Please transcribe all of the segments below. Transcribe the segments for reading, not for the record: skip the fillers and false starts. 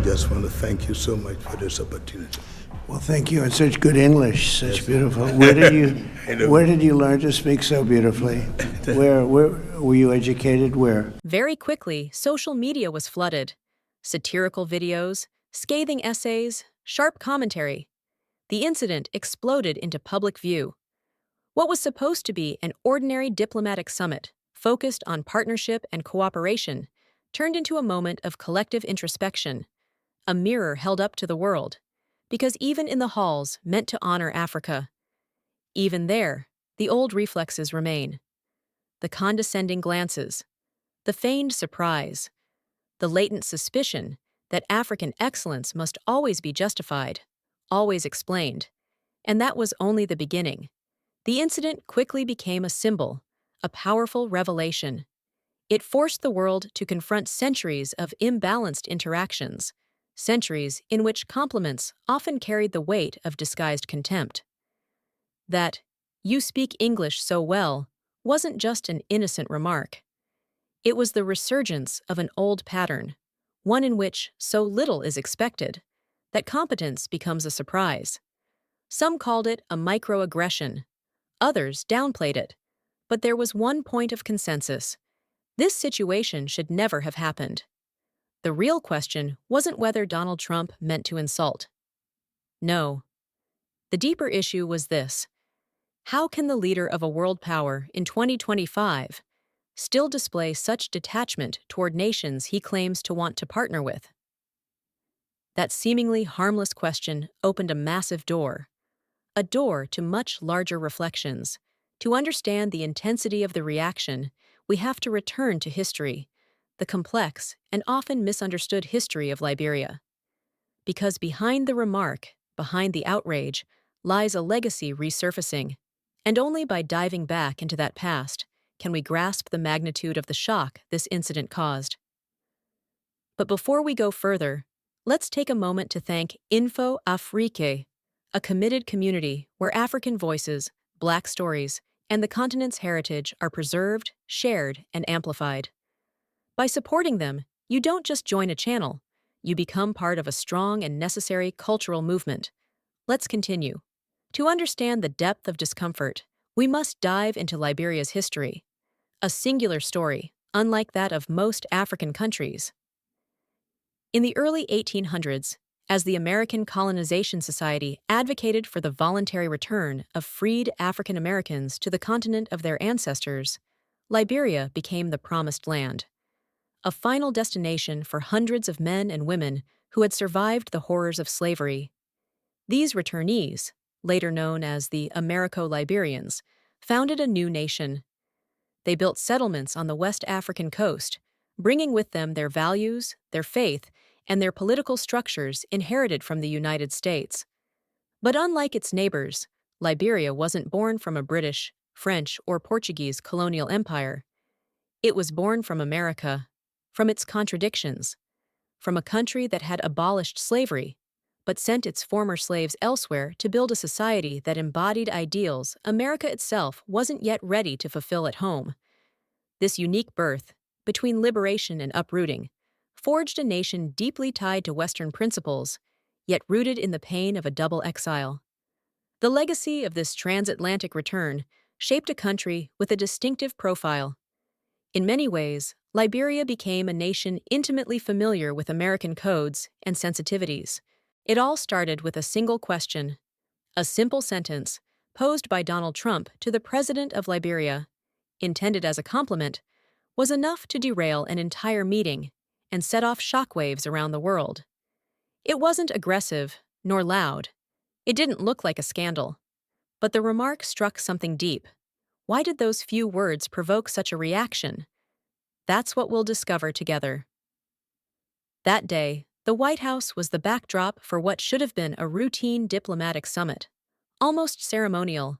just want to thank you so much for this opportunity. Well, thank you, and such good English, such beautiful. Where did you learn to speak so beautifully? Where were you educated? Where? Very quickly, social media was flooded. Satirical videos, scathing essays, sharp commentary. The incident exploded into public view. What was supposed to be an ordinary diplomatic summit, focused on partnership and cooperation, turned into a moment of collective introspection, a mirror held up to the world. Because even in the halls meant to honor Africa, even there, the old reflexes remain. The condescending glances, the feigned surprise, the latent suspicion that African excellence must always be justified, always explained. And that was only the beginning. The incident quickly became a symbol, a powerful revelation. It forced the world to confront centuries of imbalanced interactions, centuries in which compliments often carried the weight of disguised contempt. That, "You speak English so well," wasn't just an innocent remark. It was the resurgence of an old pattern, one in which so little is expected that competence becomes a surprise. Some called it a microaggression, others downplayed it, but there was one point of consensus. This situation should never have happened. The real question wasn't whether Donald Trump meant to insult. No. The deeper issue was this: how can the leader of a world power in 2025 still display such detachment toward nations he claims to want to partner with? That seemingly harmless question opened a massive door, a door to much larger reflections. To understand the intensity of the reaction, we have to return to history, the complex and often misunderstood history of Liberia. Because behind the remark, behind the outrage, lies a legacy resurfacing, and only by diving back into that past can we grasp the magnitude of the shock this incident caused. But before we go further, let's take a moment to thank Info Afrique, a committed community where African voices, Black stories, and the continent's heritage are preserved, shared, and amplified. By supporting them, you don't just join a channel, you become part of a strong and necessary cultural movement. Let's continue. To understand the depth of discomfort, we must dive into Liberia's history, a singular story, unlike that of most African countries. In the early 1800s, as the American Colonization Society advocated for the voluntary return of freed African Americans to the continent of their ancestors, Liberia became the promised land, a final destination for hundreds of men and women who had survived the horrors of slavery. These returnees, later known as the Americo-Liberians, founded a new nation. They built settlements on the West African coast, bringing with them their values, their faith, and their political structures inherited from the United States. But unlike its neighbors, Liberia wasn't born from a British, French, or Portuguese colonial empire. It was born from America, from its contradictions, from a country that had abolished slavery, but sent its former slaves elsewhere to build a society that embodied ideals America itself wasn't yet ready to fulfill at home. This unique birth, between liberation and uprooting, forged a nation deeply tied to Western principles, yet rooted in the pain of a double exile. The legacy of this transatlantic return shaped a country with a distinctive profile. In many ways, Liberia became a nation intimately familiar with American codes and sensitivities. It all started with a single question, a simple sentence posed by Donald Trump to the president of Liberia, intended as a compliment, was enough to derail an entire meeting and set off shockwaves around the world. It wasn't aggressive, nor loud. It didn't look like a scandal. But the remark struck something deep. Why did those few words provoke such a reaction? That's what we'll discover together. That day, the White House was the backdrop for what should have been a routine diplomatic summit, almost ceremonial.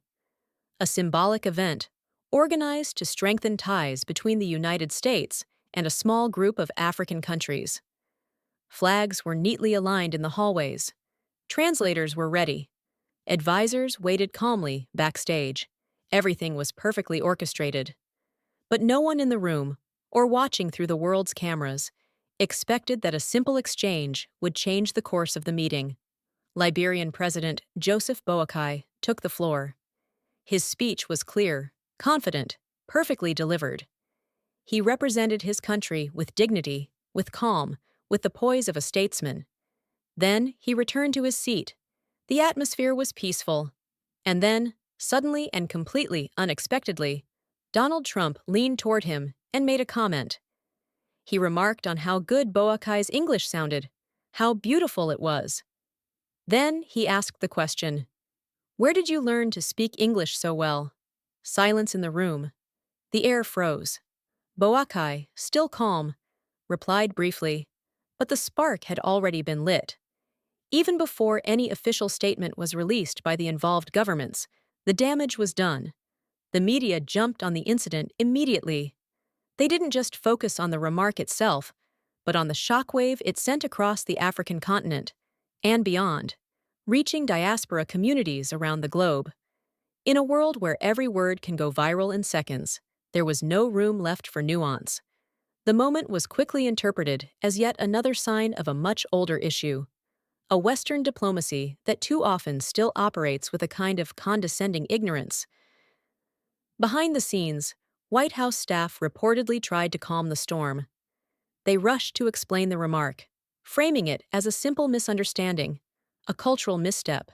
A symbolic event, organized to strengthen ties between the United States and a small group of African countries. Flags were neatly aligned in the hallways. Translators were ready. Advisors waited calmly backstage. Everything was perfectly orchestrated. But no one in the room, or watching through the world's cameras, expected that a simple exchange would change the course of the meeting. Liberian President Joseph Boakai took the floor. His speech was clear, confident, perfectly delivered. He represented his country with dignity, with calm, with the poise of a statesman. Then he returned to his seat. The atmosphere was peaceful. And then, suddenly and completely unexpectedly, Donald Trump leaned toward him and made a comment. He remarked on how good Boakai's English sounded, how beautiful it was. Then he asked the question, "Where did you learn to speak English so well?" Silence in the room. The air froze. Boakai, still calm, replied briefly, but the spark had already been lit. Even before any official statement was released by the involved governments, the damage was done. The media jumped on the incident immediately. They didn't just focus on the remark itself, but on the shockwave it sent across the African continent and beyond, reaching diaspora communities around the globe. In a world where every word can go viral in seconds, there was no room left for nuance. The moment was quickly interpreted as yet another sign of a much older issue, a Western diplomacy that too often still operates with a kind of condescending ignorance. Behind the scenes, White House staff reportedly tried to calm the storm. They rushed to explain the remark, framing it as a simple misunderstanding, a cultural misstep.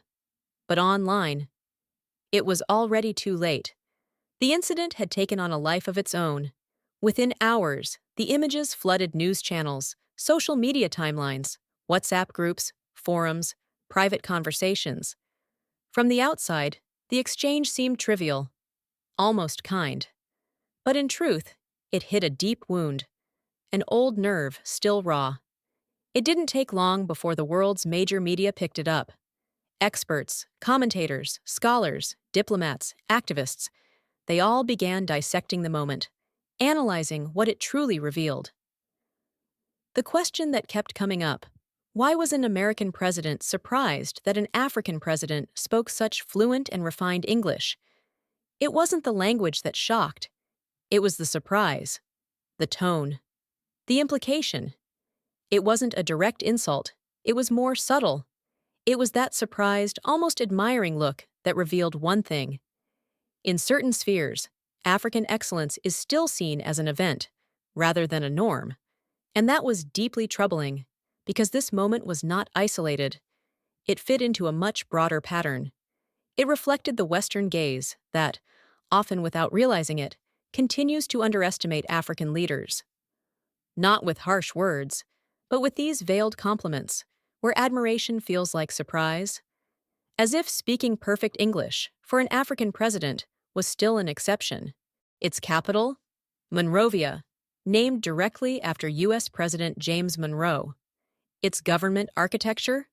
But online, it was already too late. The incident had taken on a life of its own. Within hours, the images flooded news channels, social media timelines, WhatsApp groups, forums, private conversations. From the outside, the exchange seemed trivial, almost kind. But in truth, it hit a deep wound, an old nerve still raw. It didn't take long before the world's major media picked it up. Experts, commentators, scholars, diplomats, activists, they all began dissecting the moment, analyzing what it truly revealed. The question that kept coming up: why was an American president surprised that an African president spoke such fluent and refined English? It wasn't the language that shocked. It was the surprise, the tone, the implication. It wasn't a direct insult. It was more subtle. It was that surprised, almost admiring look that revealed one thing. In certain spheres, African excellence is still seen as an event, rather than a norm. And that was deeply troubling, because this moment was not isolated. It fit into a much broader pattern. It reflected the Western gaze that, often without realizing it, continues to underestimate African leaders. Not with harsh words, but with these veiled compliments, where admiration feels like surprise. As if speaking perfect English for an African president was still an exception. Its capital? Monrovia, named directly after U.S. President James Monroe. Its government architecture?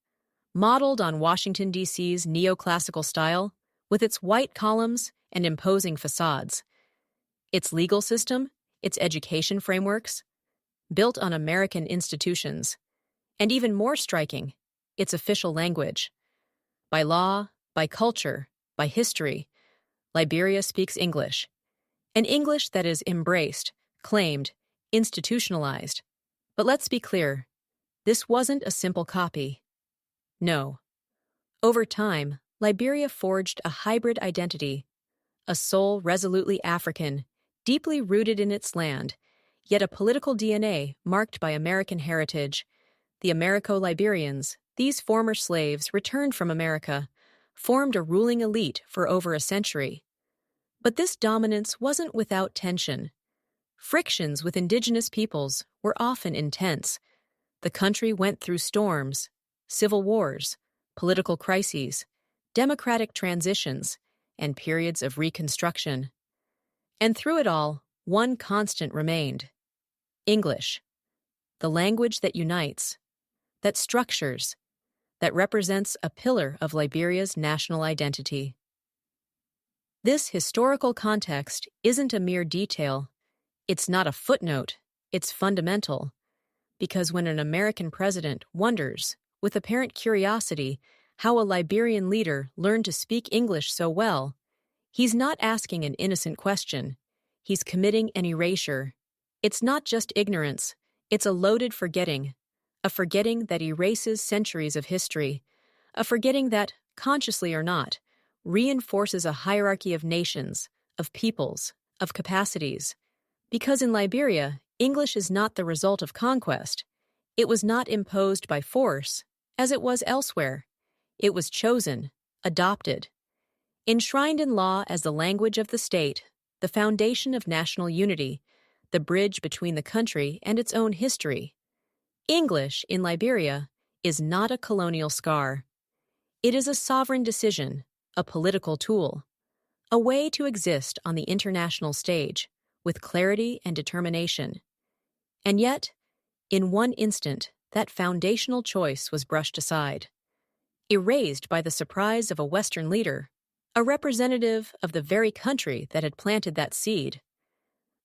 Modeled on Washington, D.C.'s neoclassical style, with its white columns and imposing facades. Its legal system, its education frameworks, built on American institutions. And even more striking, its official language. By law, by culture, by history, Liberia speaks English. An English that is embraced, claimed, institutionalized. But let's be clear, this wasn't a simple copy. No. Over time, Liberia forged a hybrid identity, a soul resolutely African, deeply rooted in its land, yet a political DNA marked by American heritage. The Americo-Liberians, these former slaves returned from America, formed a ruling elite for over a century. But this dominance wasn't without tension. Frictions with indigenous peoples were often intense. The country went through storms, civil wars, political crises, democratic transitions, and periods of reconstruction. And through it all, one constant remained: English. The language that unites, that structures, that represents a pillar of Liberia's national identity. This historical context isn't a mere detail. It's not a footnote. It's fundamental. Because when an American president wonders, with apparent curiosity, how a Liberian leader learned to speak English so well, he's not asking an innocent question. He's committing an erasure. It's not just ignorance. It's a loaded forgetting, a forgetting that erases centuries of history, a forgetting that, consciously or not, reinforces a hierarchy of nations, of peoples, of capacities. Because in Liberia, English is not the result of conquest. It was not imposed by force, as it was elsewhere. It was chosen, adopted, enshrined in law as the language of the state, the foundation of national unity, the bridge between the country and its own history. English, in Liberia, is not a colonial scar. It is a sovereign decision, a political tool, a way to exist on the international stage with clarity and determination. And yet, in one instant, that foundational choice was brushed aside, erased by the surprise of a Western leader, a representative of the very country that had planted that seed.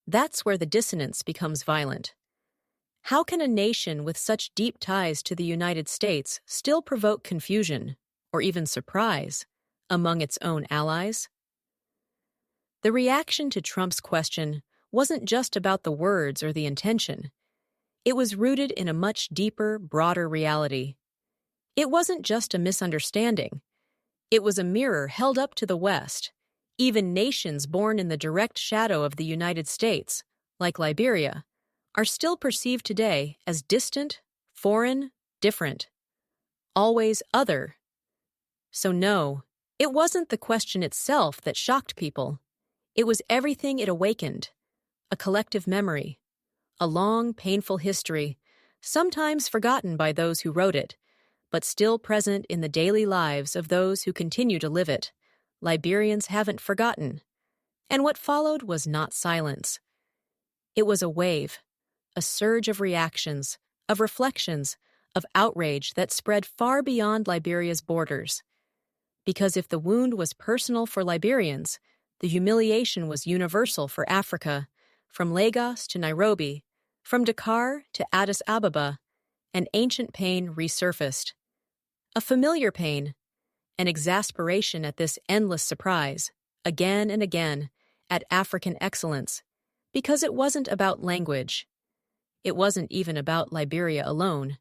That's where the dissonance becomes violent. How can a nation with such deep ties to the United States still provoke confusion, or even surprise, among its own allies? The reaction to Trump's question wasn't just about the words or the intention. It was rooted in a much deeper, broader reality. It wasn't just a misunderstanding. It was a mirror held up to the West. Even nations born in the direct shadow of the United States, like Liberia, are still perceived today as distant, foreign, different, always other. So no, it wasn't the question itself that shocked people. It was everything it awakened, a collective memory, a long, painful history, sometimes forgotten by those who wrote it, but still present in the daily lives of those who continue to live it. Liberians haven't forgotten. And what followed was not silence. It was a wave, a surge of reactions, of reflections, of outrage that spread far beyond Liberia's borders. Because if the wound was personal for Liberians, the humiliation was universal for Africa, from Lagos to Nairobi, from Dakar to Addis Ababa. An ancient pain resurfaced. A familiar pain, an exasperation at this endless surprise, again and again, at African excellence, because it wasn't about language. It wasn't even about Liberia alone.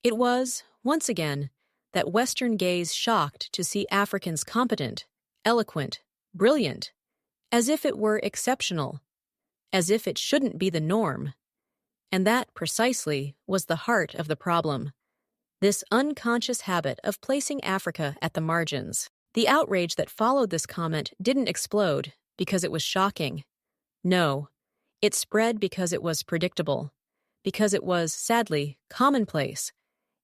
It was, once again, that Western gaze shocked to see Africans competent, eloquent, brilliant, as if it were exceptional, as if it shouldn't be the norm. And that, precisely, was the heart of the problem. This unconscious habit of placing Africa at the margins. The outrage that followed this comment didn't explode because it was shocking. No, it spread because it was predictable, because it was, sadly, commonplace.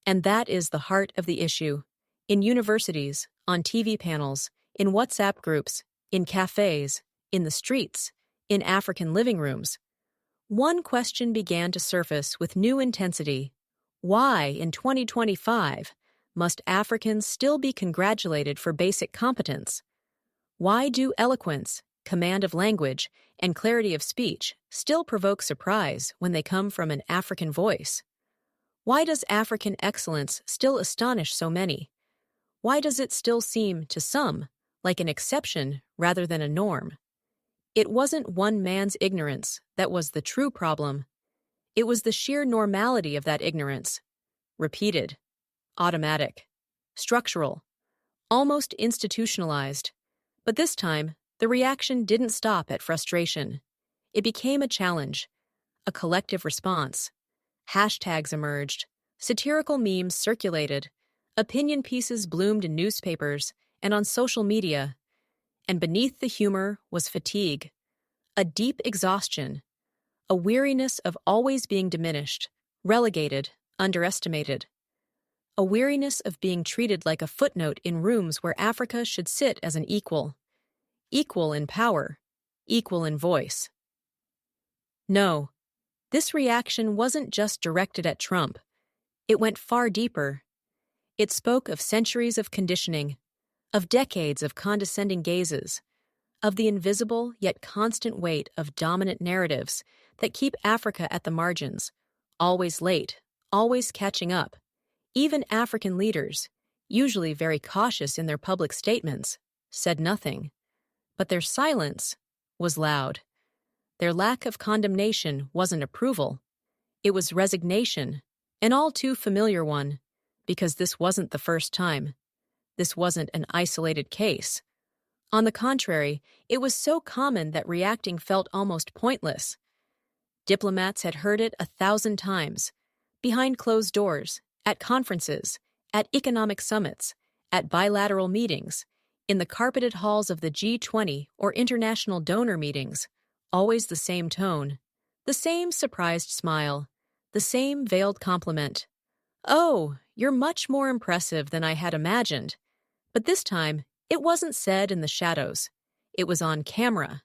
And that is the heart of the issue. In universities, on TV panels, in WhatsApp groups, in cafes, in the streets, in African living rooms. One question began to surface with new intensity. Why, in 2025, must Africans still be congratulated for basic competence? Why do eloquence, command of language, and clarity of speech still provoke surprise when they come from an African voice? Why does African excellence still astonish so many? Why does it still seem, to some, like an exception rather than a norm? It wasn't one man's ignorance that was the true problem. It was the sheer normality of that ignorance. Repeated, automatic, structural, almost institutionalized. But this time, the reaction didn't stop at frustration. It became a challenge, a collective response. Hashtags emerged, satirical memes circulated, opinion pieces bloomed in newspapers and on social media. And beneath the humor was fatigue, a deep exhaustion, a weariness of always being diminished, relegated, underestimated. A weariness of being treated like a footnote in rooms where Africa should sit as an equal. Equal in power, equal in voice. No, this reaction wasn't just directed at Trump. It went far deeper. It spoke of centuries of conditioning, of decades of condescending gazes, of the invisible yet constant weight of dominant narratives that keep Africa at the margins, always late, always catching up. Even African leaders, usually very cautious in their public statements, said nothing. But their silence was loud. Their lack of condemnation wasn't approval. It was resignation, an all too familiar one, because this wasn't the first time. This wasn't an isolated case. On the contrary, it was so common that reacting felt almost pointless. Diplomats had heard it 1,000 times, behind closed doors, at conferences, at economic summits, at bilateral meetings, in the carpeted halls of the G20 or international donor meetings, always the same tone, the same surprised smile, the same veiled compliment. "Oh, you're much more impressive than I had imagined." But this time, it wasn't said in the shadows. It was on camera.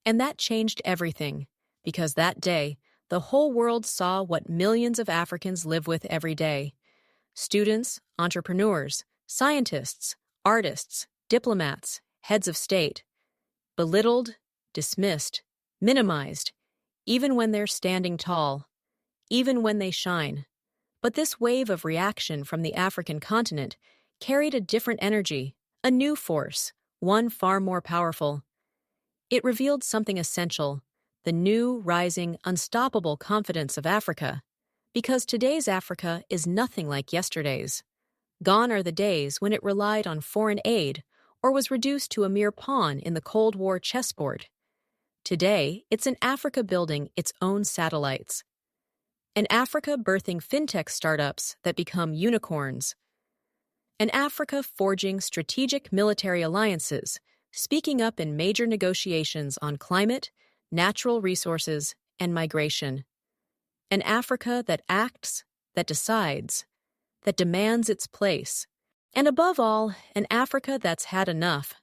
And that changed everything, because that day, the whole world saw what millions of Africans live with every day. Students, entrepreneurs, scientists, artists, diplomats, heads of state. Belittled, dismissed, minimized, even when they're standing tall, even when they shine. But this wave of reaction from the African continent carried a different energy, a new force, one far more powerful. It revealed something essential, the new, rising, unstoppable confidence of Africa. Because today's Africa is nothing like yesterday's. Gone are the days when it relied on foreign aid or was reduced to a mere pawn in the Cold War chessboard. Today, it's an Africa building its own satellites. An Africa birthing fintech startups that become unicorns. An Africa forging strategic military alliances, speaking up in major negotiations on climate, natural resources, and migration. An Africa that acts, that decides, that demands its place. And above all, an Africa that's had enough.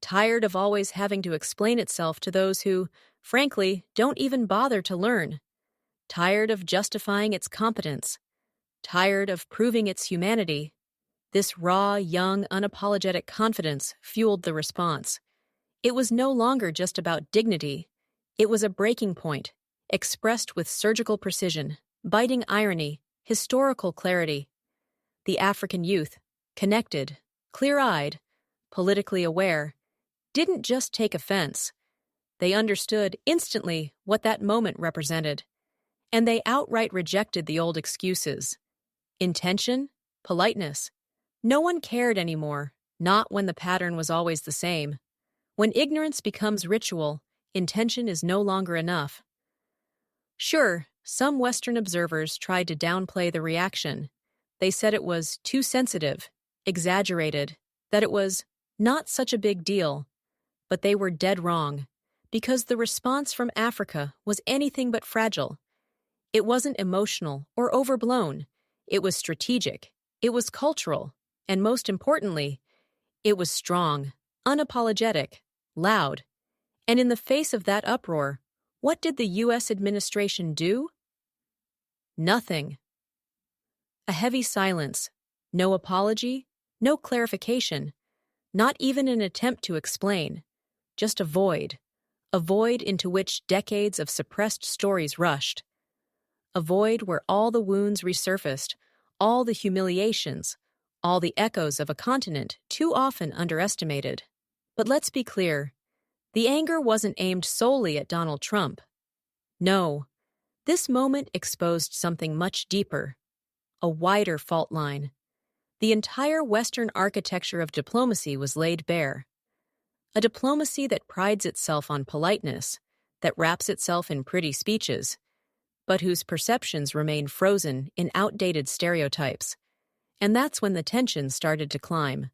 Tired of always having to explain itself to those who, frankly, don't even bother to learn. Tired of justifying its competence. Tired of proving its humanity. This raw, young, unapologetic confidence fueled the response. It was no longer just about dignity. It was a breaking point, expressed with surgical precision, biting irony, historical clarity. The African youth, connected, clear-eyed, politically aware, didn't just take offense. They understood instantly what that moment represented, and they outright rejected the old excuses. Intention, politeness. No one cared anymore, not when the pattern was always the same. When ignorance becomes ritual, intention is no longer enough. Sure, some Western observers tried to downplay the reaction. They said it was too sensitive, exaggerated, that it was not such a big deal. But they were dead wrong, because the response from Africa was anything but fragile. It wasn't emotional or overblown. It was strategic. It was cultural. And most importantly, it was strong, unapologetic, loud. And in the face of that uproar, what did the U.S. administration do? Nothing. A heavy silence. No apology, no clarification, not even an attempt to explain. Just a void into which decades of suppressed stories rushed. A void where all the wounds resurfaced, all the humiliations, all the echoes of a continent too often underestimated. But let's be clear, the anger wasn't aimed solely at Donald Trump. No, this moment exposed something much deeper, a wider fault line. The entire Western architecture of diplomacy was laid bare. A diplomacy that prides itself on politeness, that wraps itself in pretty speeches, but whose perceptions remain frozen in outdated stereotypes. And that's when the tension started to climb,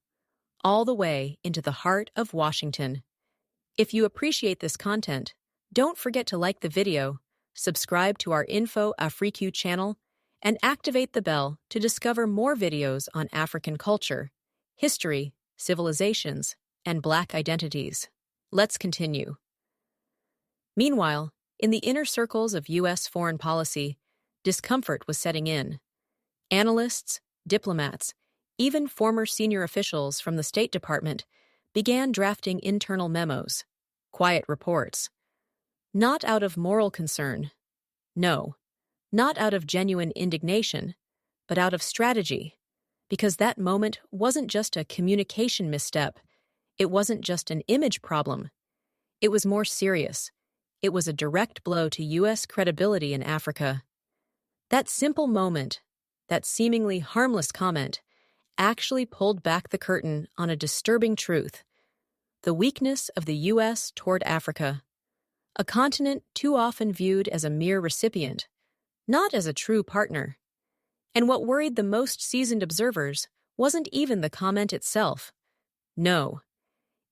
all the way into the heart of Washington. If you appreciate this content, don't forget to like the video, subscribe to our Info Afrique channel, and activate the bell to discover more videos on African culture, history, civilizations, and Black identities. Let's continue. Meanwhile, in the inner circles of U.S. foreign policy, discomfort was setting in. Analysts, diplomats, even former senior officials from the State Department began drafting internal memos, quiet reports. Not out of moral concern. No, not out of genuine indignation, but out of strategy. Because that moment wasn't just a communication misstep. It wasn't just an image problem. It was more serious. It was a direct blow to U.S. credibility in Africa. That simple moment, that seemingly harmless comment, actually pulled back the curtain on a disturbing truth: the weakness of the U.S. toward Africa, a continent too often viewed as a mere recipient, not as a true partner. And what worried the most seasoned observers wasn't even the comment itself. No,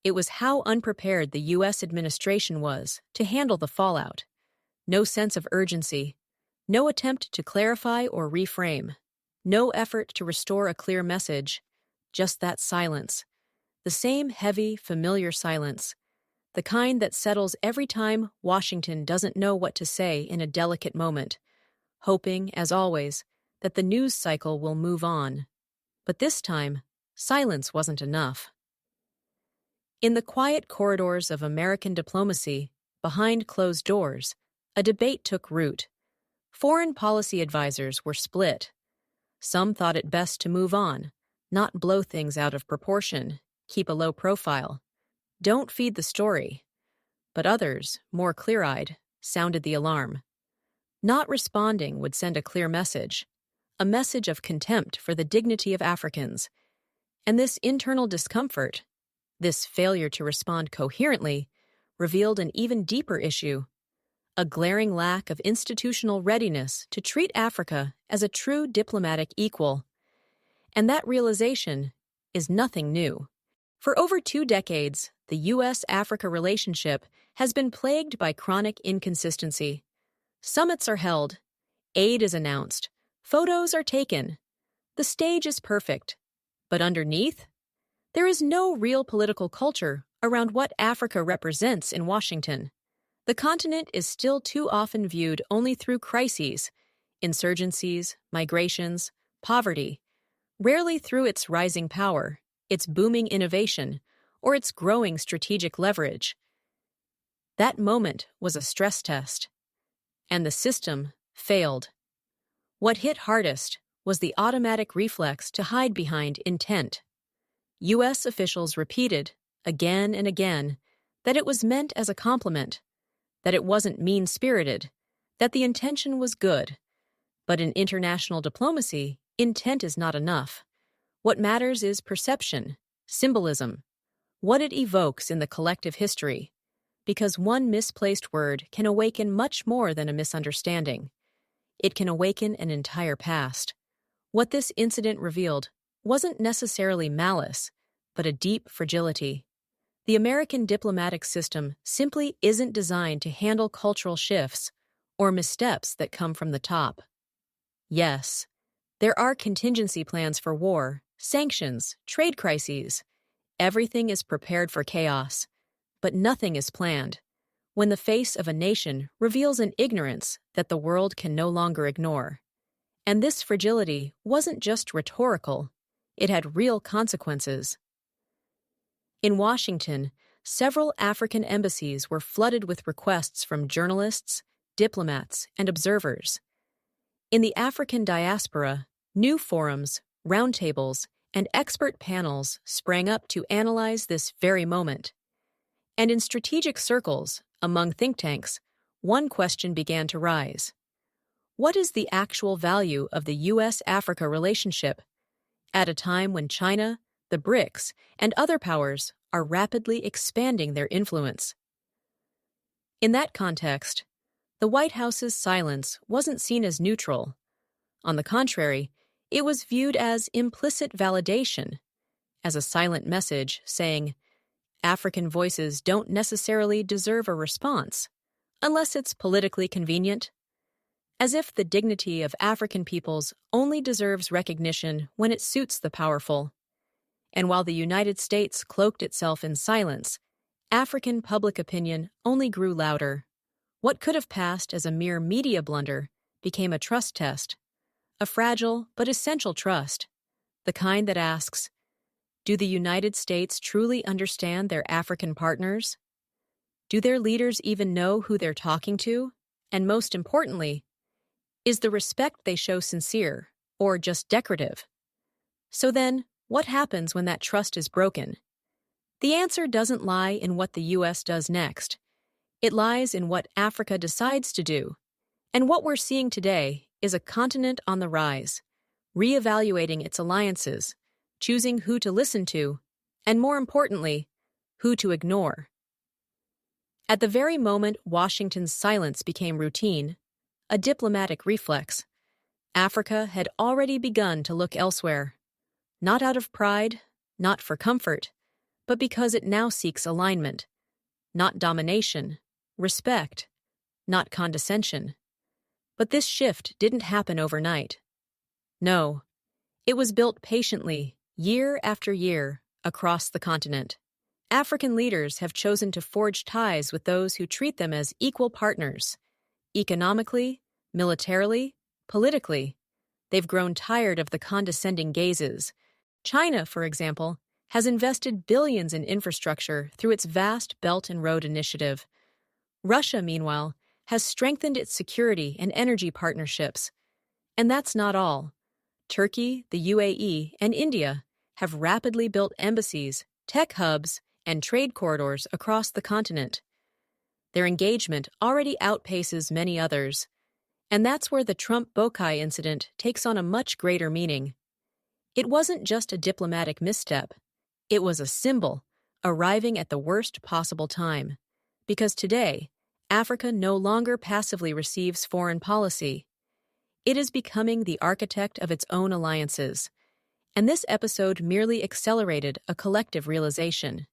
it was how unprepared the U.S. administration was to handle the fallout. No sense of urgency, no attempt to clarify or reframe, no effort to restore a clear message, just that silence. The same heavy, familiar silence, the kind that settles every time Washington doesn't know what to say in a delicate moment, hoping, as always, that the news cycle will move on. But this time, silence wasn't enough. In the quiet corridors of American diplomacy, behind closed doors, a debate took root. Foreign policy advisors were split. Some thought it best to move on, not blow things out of proportion, keep a low profile. Don't feed the story. But others, more clear-eyed, sounded the alarm. Not responding would send a clear message, a message of contempt for the dignity of Africans. And this internal discomfort, this failure to respond coherently, revealed an even deeper issue: a glaring lack of institutional readiness to treat Africa as a true diplomatic equal. And that realization is nothing new. For over 2 decades, the U.S.-Africa relationship has been plagued by chronic inconsistency. Summits are held, aid is announced, photos are taken. The stage is perfect. But underneath, there is no real political culture around what Africa represents in Washington. The continent is still too often viewed only through crises, insurgencies, migrations, poverty, rarely through its rising power, its booming innovation, or its growing strategic leverage. That moment was a stress test, and the system failed. What hit hardest was the automatic reflex to hide behind intent. U.S. officials repeated, again and again, that it was meant as a compliment, that it wasn't mean-spirited, that the intention was good. But in international diplomacy, intent is not enough. What matters is perception, symbolism, what it evokes in the collective history, because one misplaced word can awaken much more than a misunderstanding. It can awaken an entire past. What this incident revealed wasn't necessarily malice, but a deep fragility. The American diplomatic system simply isn't designed to handle cultural shifts or missteps that come from the top. Yes, there are contingency plans for war, sanctions, trade crises. Everything is prepared for chaos, but nothing is planned. When the face of a nation reveals an ignorance that the world can no longer ignore. And this fragility wasn't just rhetorical, it had real consequences. In Washington, several African embassies were flooded with requests from journalists, diplomats, and observers. In the African diaspora, new forums, roundtables, and expert panels sprang up to analyze this very moment. And in strategic circles, among think tanks, one question began to rise. What is the actual value of the U.S.-Africa relationship at a time when China, the BRICS, and other powers are rapidly expanding their influence? In that context, the White House's silence wasn't seen as neutral. On the contrary, it was viewed as implicit validation, as a silent message saying, African voices don't necessarily deserve a response, unless it's politically convenient. As if the dignity of African peoples only deserves recognition when it suits the powerful. And while the United States cloaked itself in silence, African public opinion only grew louder. What could have passed as a mere media blunder became a trust test, a fragile but essential trust, the kind that asks, do the United States truly understand their African partners? Do their leaders even know who they're talking to? And most importantly, is the respect they show sincere or just decorative? So then, what happens when that trust is broken? The answer doesn't lie in what the U.S. does next. It lies in what Africa decides to do. And what we're seeing today is a continent on the rise, reevaluating its alliances, choosing who to listen to, and more importantly, who to ignore. At the very moment Washington's silence became routine, a diplomatic reflex, Africa had already begun to look elsewhere, not out of pride, not for comfort, but because it now seeks alignment, not domination, respect, not condescension. But this shift didn't happen overnight. No, it was built patiently, year after year, across the continent. African leaders have chosen to forge ties with those who treat them as equal partners. Economically, militarily, politically, they've grown tired of the condescending gazes. China, for example, has invested billions in infrastructure through its vast Belt and Road Initiative. Russia, meanwhile, has strengthened its security and energy partnerships. And that's not all. Turkey, the UAE, and India have rapidly built embassies, tech hubs, and trade corridors across the continent. Their engagement already outpaces many others. And that's where the Trump Bokai incident takes on a much greater meaning. It wasn't just a diplomatic misstep. It was a symbol, arriving at the worst possible time. Because today, Africa no longer passively receives foreign policy. It is becoming the architect of its own alliances. And this episode merely accelerated a collective realization.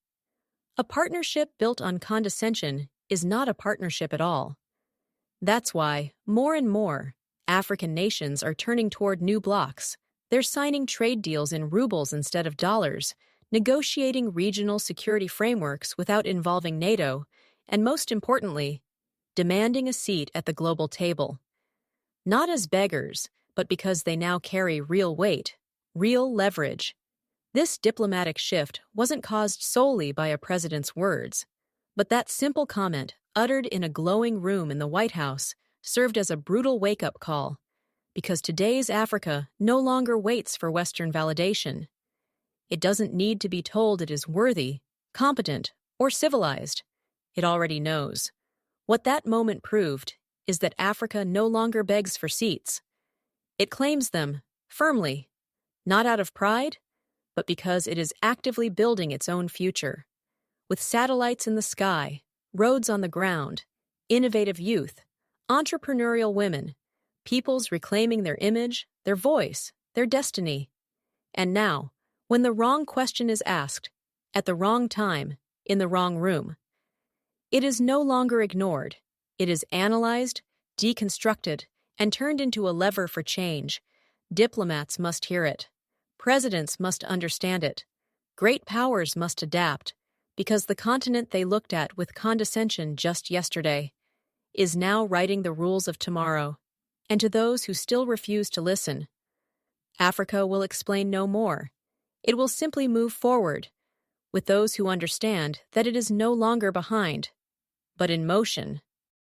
A partnership built on condescension is not a partnership at all. That's why, more and more, African nations are turning toward new blocs. They're signing trade deals in rubles instead of dollars, negotiating regional security frameworks without involving NATO, and most importantly, demanding a seat at the global table. Not as beggars, but because they now carry real weight, real leverage. This diplomatic shift wasn't caused solely by a president's words, but that simple comment, uttered in a glowing room in the White House, served as a brutal wake-up call, because today's Africa no longer waits for Western validation. It doesn't need to be told it is worthy, competent, or civilized. It already knows. What that moment proved is that Africa no longer begs for seats. It claims them, firmly, not out of pride, but because it is actively building its own future. With satellites in the sky, roads on the ground, innovative youth, entrepreneurial women, peoples reclaiming their image, their voice, their destiny. And now, when the wrong question is asked, at the wrong time, in the wrong room, it is no longer ignored. It is analyzed, deconstructed, and turned into a lever for change. Diplomats must hear it. Presidents must understand it. Great powers must adapt, because the continent they looked at with condescension just yesterday is now writing the rules of tomorrow. And to those who still refuse to listen, Africa will explain no more. It will simply move forward, with those who understand that it is no longer behind, but in motion.